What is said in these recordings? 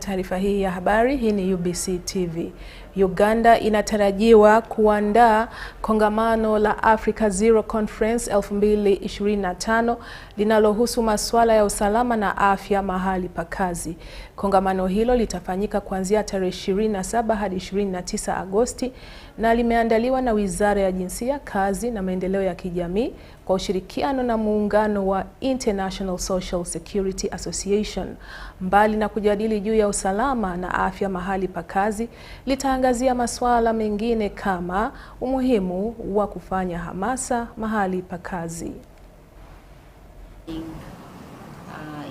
taarifa hii ya habari. Hii ni UBC TV. Uganda inatarajiwa kuandaa kongamano la Africa Zero Conference 2025 linalohusu masuala ya usalama na afya mahali pa kazi. Kongamano hilo litafanyika kuanzia tarehe 27 hadi 29 Agosti na limeandaliwa na Wizara ya Jinsia, Kazi na Maendeleo ya Kijamii kwa ushirikiano na muungano wa International Social Security Association. Mbali na kujadili juu ya usalama na afya mahali pa kazi, litaangazia masuala mengine kama umuhimu wa kufanya hamasa mahali pa kazi.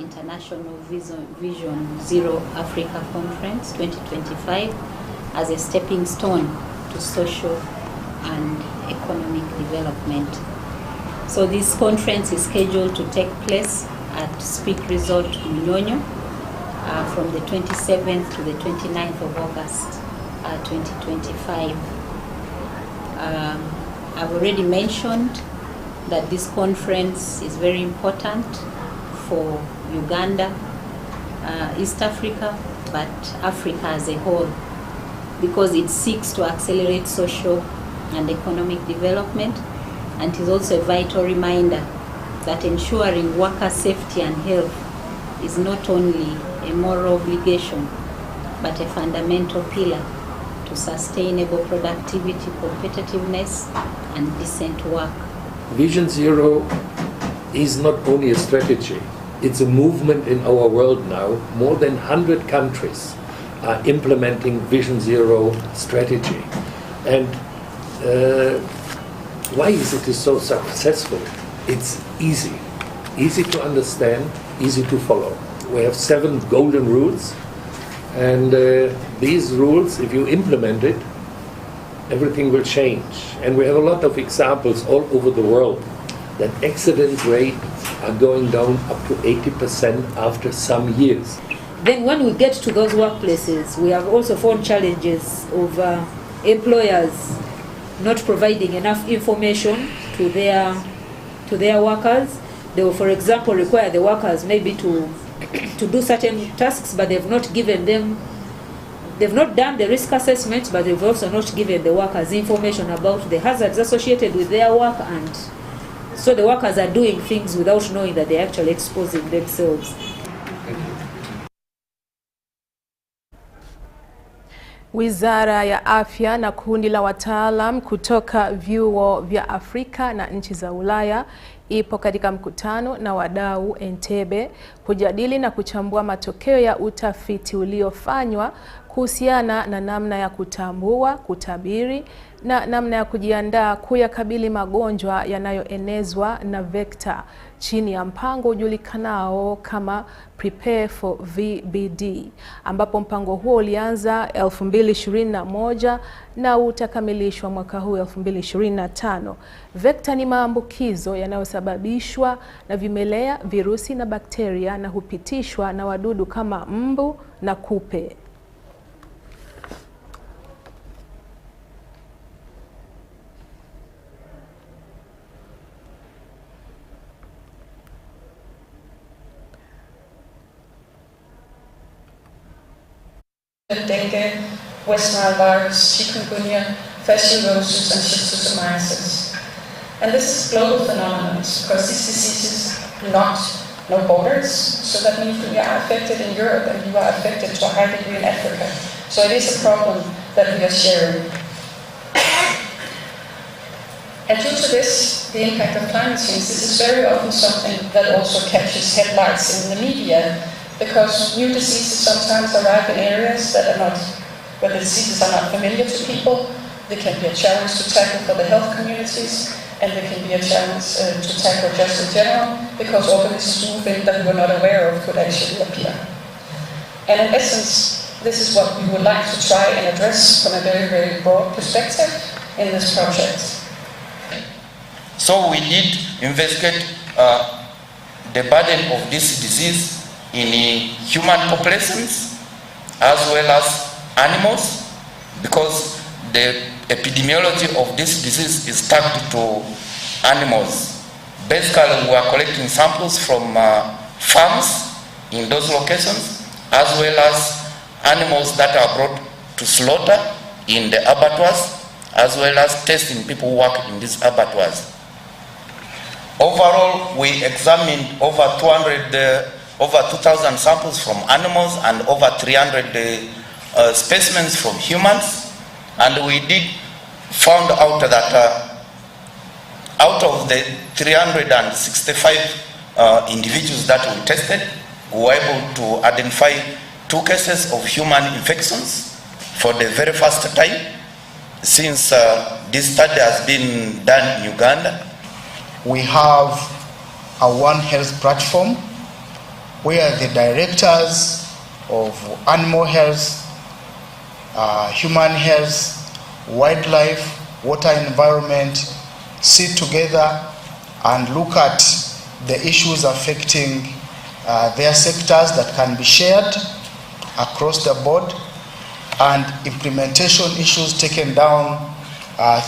International Vision Zero Africa Conference 2025 as a stepping stone to social and economic development. So this conference is scheduled to take place at Speak Resort Munyonyo from the 27th to the 29th of August 2025. I've already mentioned that this conference is very important for Uganda, East Africa, but Africa as a whole, because it seeks to accelerate social and economic development, and it is also a vital reminder that ensuring worker safety and health is not only a moral obligation, but a fundamental pillar to sustainable productivity, competitiveness, and decent work. Vision Zero is not only a strategy, it's a movement in our world now. More than 100 countries are implementing Vision Zero strategy. And why is it so successful? It's easy to understand, easy to follow. We have 7 golden rules, and these rules, if you implement it, everything will change. And we have a lot of examples all over the world that accident rates are going down up to 80% after some years. Then when we get to those workplaces, we have also found challenges of employers not providing enough information to their workers. They will, for example, require the workers maybe to do certain tasks, but they've not done the risk assessment, but they've also not given the workers information about the hazards associated with their work, and so the workers are doing things without knowing that they're actually exposing themselves. Wizara ya Afya na kundi la wataalam kutoka vyuo vya Afrika na nchi za Ulaya ipo katika mkutano na wadau Entebbe kujadili na kuchambua matokeo ya utafiti uliofanywa kuhusiana na namna ya kutambua, kutabiri na namna ya kujiandaa kuyakabili magonjwa yanayoenezwa na vector chini ya mpango ujulikanao kama Prepare for VBD, ambapo mpango huo ulianza 2021 na utakamilishwa mwaka huu 2025. Vector ni maambukizo yanayosababishwa na vimelea, virusi na bakteria na hupitishwa na wadudu kama mbu na kupe. Dengue, West Nile virus, chikungunya, fasciolosis, and schistosomiasis. And this is global phenomenon because these diseases do not know borders. So that means we are affected in Europe and you are affected to a high degree in Africa. So it is a problem that we are sharing. And due to this, the impact of climate change, this is very often something that also catches headlights in the media, because new diseases sometimes arrive in areas that are not, where the diseases are not familiar to people. They can be a challenge to tackle for the health communities, and they can be a challenge to tackle just in general, because organisms move in that we were not aware of could actually appear. And in essence, this is what we would like to try and address from a very, very broad perspective in this project. So we did investigate the burden of this disease in human populations as well as animals, because the epidemiology of this disease is tagged to animals. Basically, we are collecting samples from farms in those locations, as well as animals that are brought to slaughter in the abattoirs, as well as testing people who work in these abattoirs. Overall, we examined over 2,000 samples from animals and over 300 specimens from humans, and we did found out that out of the 365 individuals that we tested, we were able to identify 2 cases of human infections for the very first time since this study has been done in Uganda. We have a One Health platform where the directors of animal health, human health, wildlife, water environment sit together and look at the issues affecting their sectors that can be shared across the board, and implementation issues taken down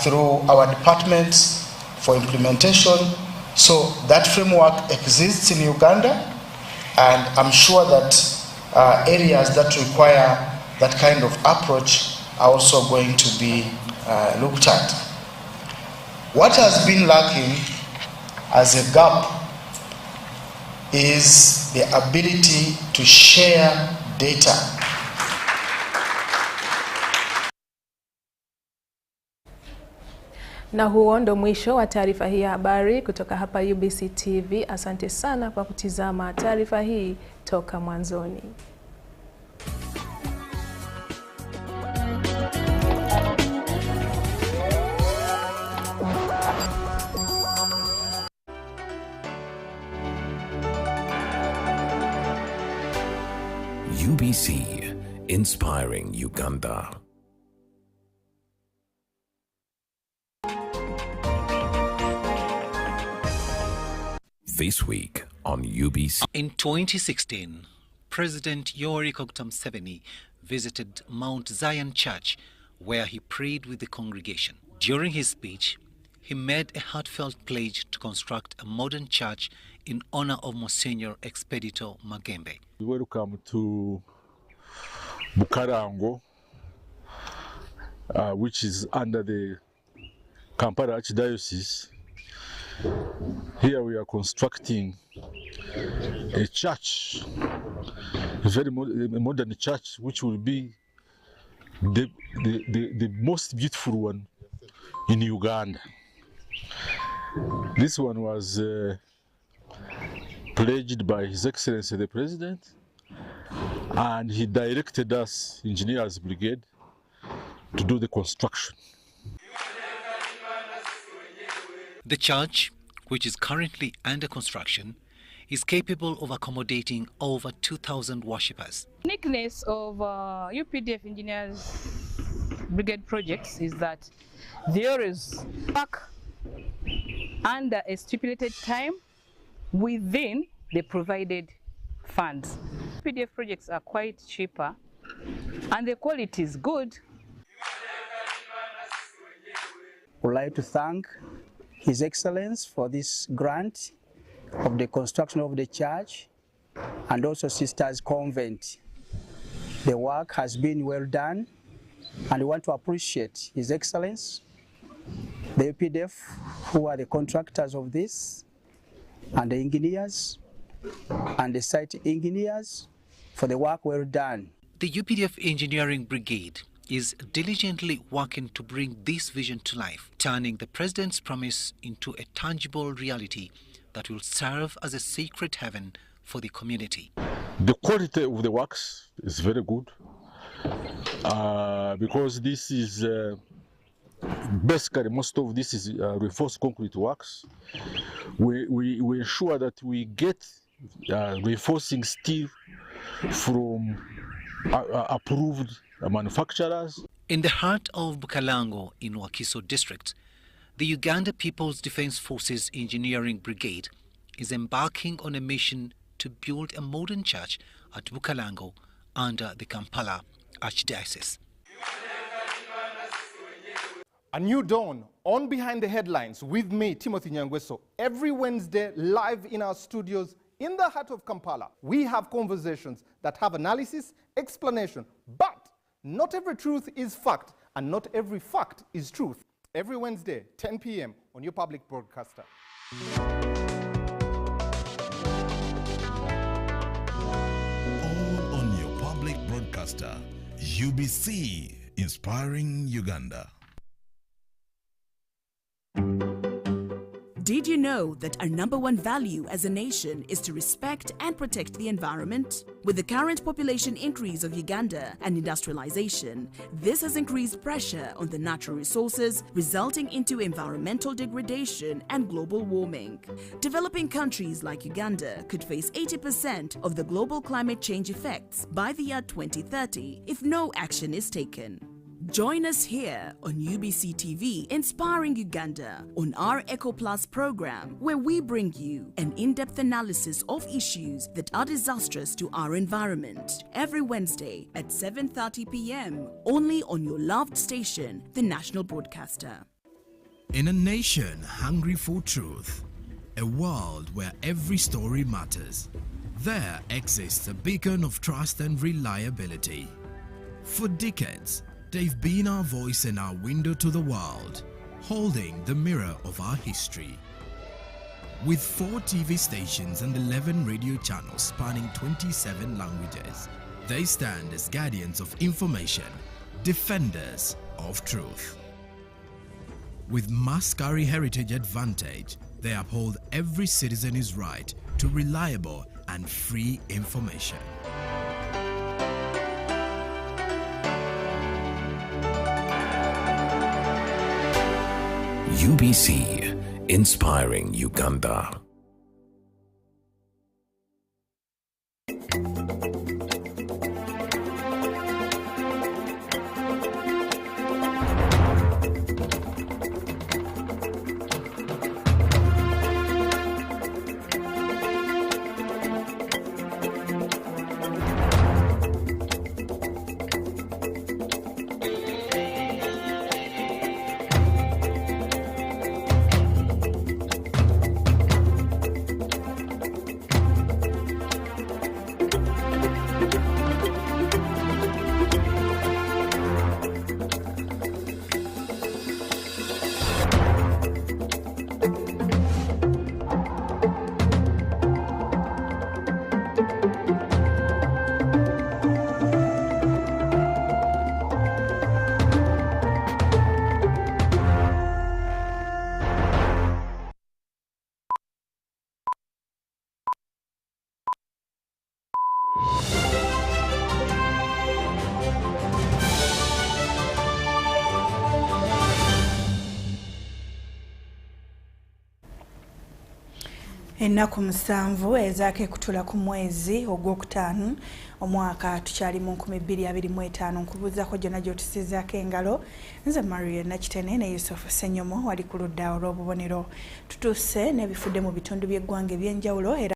through our departments for implementation. So that framework exists in Uganda, and I'm sure that areas that require that kind of approach are also going to be looked at. What has been lacking as a gap is the ability to share data. Na huo ndo mwisho wa taarifa hii ya habari kutoka hapa UBC TV. Asante sana kwa kutizama taarifa hii toka mwanzoni. UBC, inspiring Uganda. This week on UBC. In 2016, President Yoweri Kaguta Museveni visited Mount Zion Church, where he prayed with the congregation. During his speech, he made a heartfelt pledge to construct a modern church in honor of Monsignor Expedito Magembe. Welcome to Bukarango, which is under the Kampala Archdiocese. Here we are constructing a church, a very modern church, which will be the most beautiful one in Uganda. This one was pledged by His Excellency the President, and he directed us, Engineers Brigade, to do the construction. The church, which is currently under construction, is capable of accommodating over 2,000 worshippers. The uniqueness of UPDF Engineers Brigade projects is that they always work under a stipulated time within the provided funds. UPDF projects are quite cheaper and the quality is good. I would like to thank His Excellency for this grant of the construction of the church and also Sisters Convent. The work has been well done, and we want to appreciate His Excellency, the UPDF, who are the contractors of this, and the engineers and the site engineers for the work well done. The UPDF Engineering Brigade is diligently working to bring this vision to life, turning the President's promise into a tangible reality that will serve as a sacred heaven for the community. The quality of the works is very good because this is basically most of this is reinforced concrete works. We ensure that we get reinforcing steel from approved manufacturers. In the heart of Bukalango in Wakiso district, the Uganda People's Defense Forces Engineering Brigade is embarking on a mission to build a modern church at Bukalango under the Kampala Archdiocese. A new dawn on Behind the Headlines with me, Timothy Nyangweso, every Wednesday live in our studios In the heart of Kampala, we have conversations that have analysis, explanation, but not every truth is fact, and not every fact is truth. Every Wednesday, 10 p.m. on your public broadcaster. All on your public broadcaster, UBC, inspiring Uganda. Did you know that our #1 value as a nation is to respect and protect the environment? With the current population increase of Uganda and industrialization, this has increased pressure on the natural resources, resulting into environmental degradation and global warming. Developing countries like Uganda could face 80% of the global climate change effects by the year 2030 if no action is taken. Join us here on UBC TV, Inspiring Uganda, on our Eco Plus program, where we bring you an in-depth analysis of issues that are disastrous to our environment. Every Wednesday at 7:30 p.m. only on your loved station, the National Broadcaster. In a nation hungry for truth, a world where every story matters, there exists a beacon of trust and reliability. For decades, they've been our voice and our window to the world, holding the mirror of our history. With 4 TV stations and 11 radio channels spanning 27 languages, they stand as guardians of information, defenders of truth. With Masangano heritage advantage, they uphold every citizen's right to reliable and free information. UBC, inspiring Uganda. Ennaku 7 ezaake kutula ku mwezi ogw'okutaano omwaka tukyali mu 2025 nkubuuzako gyonna gy'otusizaako engalo. Nze Maria Nakitene ne Yusuf Senyomo wali ku ludda olw'obubonero. Tutuuse n'ebifudde mu bitundu by'eggwanga eby'enjawulo era